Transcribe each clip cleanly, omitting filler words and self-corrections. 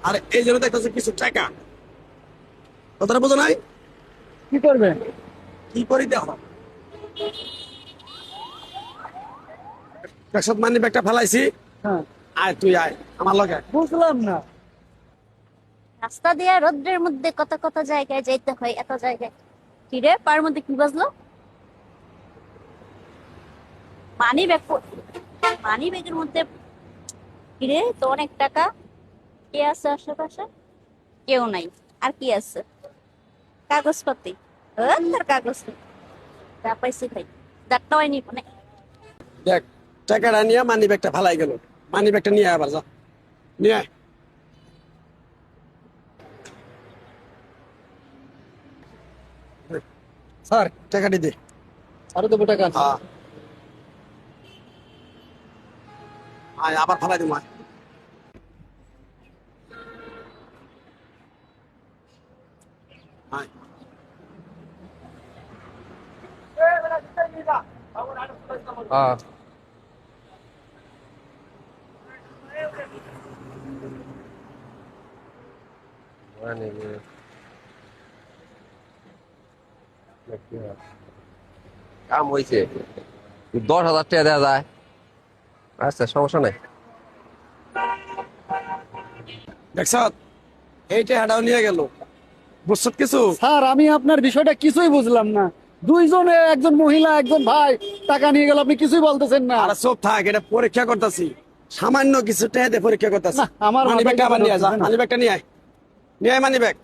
আর এই জন্য দেখতেছে কিছু টাকা, কথাটা বোঝো নাই? কি করবে? কি করি দেখো, একসাথ মানি ব্যাগটা ফেলাইছি। হ্যাঁ, আয় তুই আয় আমার লগে। বুঝলাম না। রাস্তা দিয়ে রোদ্রের মধ্যে কত কত জায়গায় যাইতে হয়, এত জায়গায় কি রে পার মধ্যে কি বাজলো? মানি ব্যাগ, মানি ব্যাগের মধ্যে কি রে? তো অনেক টাকা। কে আছে আশেপাশে? কেউ নাই। আর কি আছে? কাগজপাতি। তার কাগজপাতি যা পাইছি ভাই, যারটা হয়নি মানে। দেখ, টাকাটা নিয়ে মানি ব্যাগটা ফেলাই গেল। মানি ব্যাগটা নিয়ে আয় আবার, যা নিয়ে আয়। স্যার টাকাটি দে। আরো দেবো টাকা। হ্যাঁ, আয় আবার ফেলাই দিব। আয় হ্যাঁ মানে কাম হয়েছে, 10,000 টাকা দেওয়া যায়। আচ্ছা সমস্যা নাই। দেখছ, এই টাকাটাও নিয়ে গেল। বুঝছো কিছু? স্যার, আমি আপনার বিষয়টা কিছুই বুঝলাম না। দুইজনে, একজন মহিলা একজন ভাই, টাকা নিয়ে গেল, আপনি কিছুই বলতেছেন না। আর চুপ থাক, এটা পরীক্ষা করতেছি। সামান্য কিছু টাকা দিয়ে পরীক্ষা করতেছি। না, আমার মানি ব্যাগটা মাথায় আবার নিয়ে যা, ঢুকতেছে না। মানি ব্যাগটা নিয়ে আয়, নিয়ে আয় মানি ব্যাগ।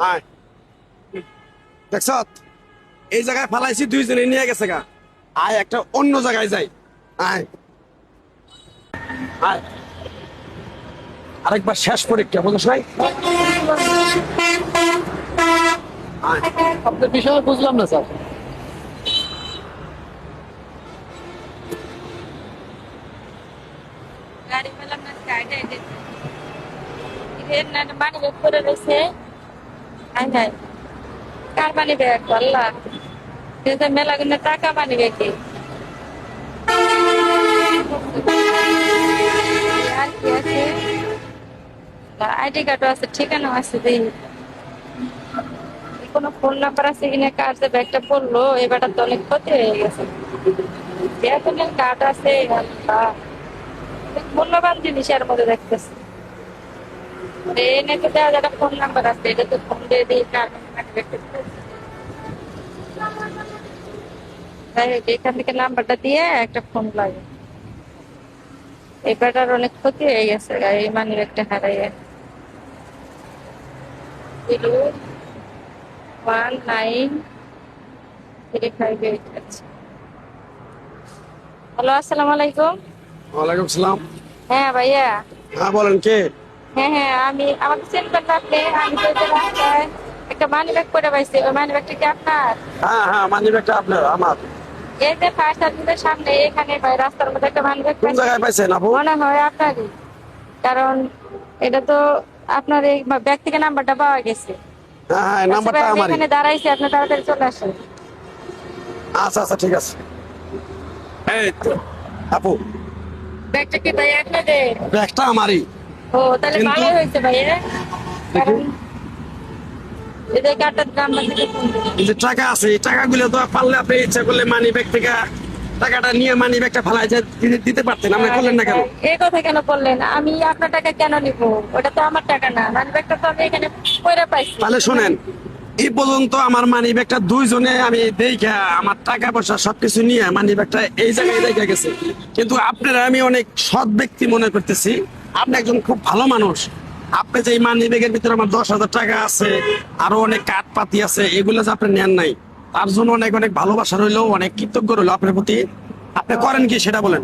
আয়, দেখছ এই জায়গায় ফালাইছি, দুইজনে নিয়ে গেছে গা। আয় একটা অন্য জায়গায় যাই। আয় আয়, আরেকবার শেষ পরীক্ষা, বুঝছ নাই? আয়, আপনার বিষয় বুঝলাম না স্যার। গাড়ি পেলাম না, গাড়িটা এনে এর না মানি ব্যাগ করে রয়েছে। আয় হায়, কার মানি ব্যাগ? আল্লাহ, কিন্তু মেলা কিন্তু টাকা মানি ব্যাগে। আর কি আছে? আইডি কার্ডও আছে, ঠিকানাও আছে। দেখি কোনো ফোন নাম্বার আছে কিনা, কার যে ব্যাগটা পড়লো। এবারটা তো অনেক ক্ষতি হয়ে গেছে। এয়ারটেলের কার্ড আছে। আল্লাহ, মূল্যবান জিনিস এর মধ্যে দেখতেছি। এনে তো দেওয়া যারা ফোন নাম্বার আছে, এটা তো ফোন দিয়ে দিই। যাই হোক, এখান থেকে নাম্বারটা দিয়ে একটা ফোন লাগে। এবারটার অনেক ক্ষতি হয়ে গেছে, এই মানি ব্যাগটা হারাইয়ে। 01935 আছে। হ্যালো, আসসালামু আলাইকুম। ওয়ালাইকুম সালাম। হ্যাঁ ভাইয়া। হ্যাঁ বলেন কে? হ্যাঁ হ্যাঁ, আমি আমাকে চিনবেন না আপনি? আমি তো এই যে রাস্তায় একটা মানি ব্যাগ করে পাইছি। ওই মানি ব্যাগটা কি আপনার? হ্যাঁ হ্যাঁ, মানি ব্যাগটা আপনার, আমার। এই যে ফায়ার সার্ভিসের সামনে এখানে ভাই রাস্তার মধ্যে একটা মানি ব্যাগ কোন জায়গায় পাইছেন আপু? মনে হয় আপনারই, কারণ এটা তো আপনার এই ব্যাগ থেকে নাম্বারটা পাওয়া গেছে। হ্যাঁ হ্যাঁ, নাম্বারটা আমি আমারই। এখানে দাঁড়াইছি, আপনি তাড়াতাড়ি চলে আসেন। আচ্ছা আচ্ছা, ঠিক আছে। এই তো, আপু ব্যাগটা কি ভাই আপনাদের? ব্যাগটা আমারই। ও তাহলে কিন্তু- ভালোই হয়েছে ভাইয়া, কারণ এই যে কার্ডটার নাম্বার থেকে ফোন দিন। এই যে টাকা আছে, এই টাকাগুলো তো পারলে আপনি ইচ্ছা করলে মানি ব্যাগ থেকে টাকাটা নিয়ে মানি ব্যাগটা ফেলাই যে দিতে পারতেন, আপনি করলেন না কেন? এই কথা কেন বললেন? আমি আপনার টাকা কেন নিব? ওটা তো আমার টাকা না। মানি ব্যাগটা তো আমি এখানে পয়রা পাইছি। তাহলে শোনেন, এই পর্যন্ত আমার মানি ব্যাগটা দুইজনে আমি দেখা আমার টাকা পয়সা সবকিছু নিয়ে মানি ব্যাগটা এই জায়গায় রেখে গেছে। কিন্তু আপনারা আমি অনেক সৎ ব্যক্তি মনে করতেছি, আপনি একজন খুব ভালো মানুষ। আপনি যে এই মানি ব্যাগের ভিতরে আমার 10,000 টাকা আছে, আরো অনেক কাঠ পাতি আছে, এগুলো যে আপনি নেন নাই, তার জন্য অনেক অনেক ভালোবাসা রইলো, অনেক কৃতজ্ঞ রইলো আপনার প্রতি। আপনি করেন কি সেটা বলেন?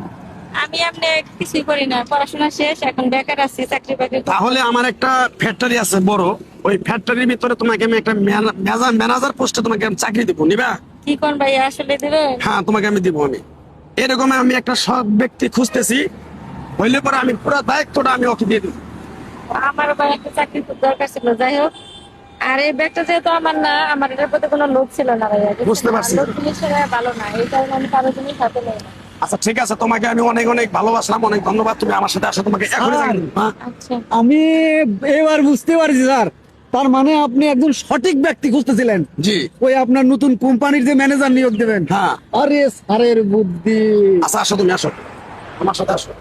আমি আপনি কিছুই করি না, পড়াশোনা শেষ, এখন বেকার আছি, চাকরি বাকরি তাহলে আমার একটা ফ্যাক্টরি আছে বড়, ওই ফ্যাক্টরির ভিতরে তোমাকে আমি একটা ম্যানেজার পোস্টে তোমাকে আমি চাকরি দিব, নিবা? কি কোন ভাই, আসলে দিবেন? হ্যাঁ, তোমাকে আমি দিব। আমি এরকম আমি একটা সৎ ব্যক্তি খুঁজতেছি, হইলে পরে আমি পুরো দায়িত্বটা আমি ওকে দিয়ে দিব। আমার ভাই একটা চাকরি খুব দরকার ছিল। যাই হোক, আর এই ব্যাগটা যেহেতু আমার না, আমার এটার প্রতি কোনো লোভ ছিল না ভাইয়া। বুঝতে পারছি। লোভ জিনিসটা ভালো না, এই কারণে আমি কারো জিনিস হাতে নেই না। আচ্ছা ঠিক আছে, তোমাকে আমি অনেক অনেক ভালোবাসলাম, অনেক ধন্যবাদ। তুমি আমার সাথে আসো, তোমাকে এখনই স্যার, জানিয়ে দেব, হ্যাঁ? আচ্ছা আমি এবার বুঝতে পারছি স্যার, তার মানে আপনি একজন সঠিক ব্যক্তি খুঁজতেছিলেন। জি। ওই আপনার নতুন কোম্পানির যে ম্যানেজার নিয়োগ দেবেন। হ্যাঁ। আরে স্যারের বুদ্ধি। আচ্ছা আসো, তুমি আসো আমার সাথে আসো।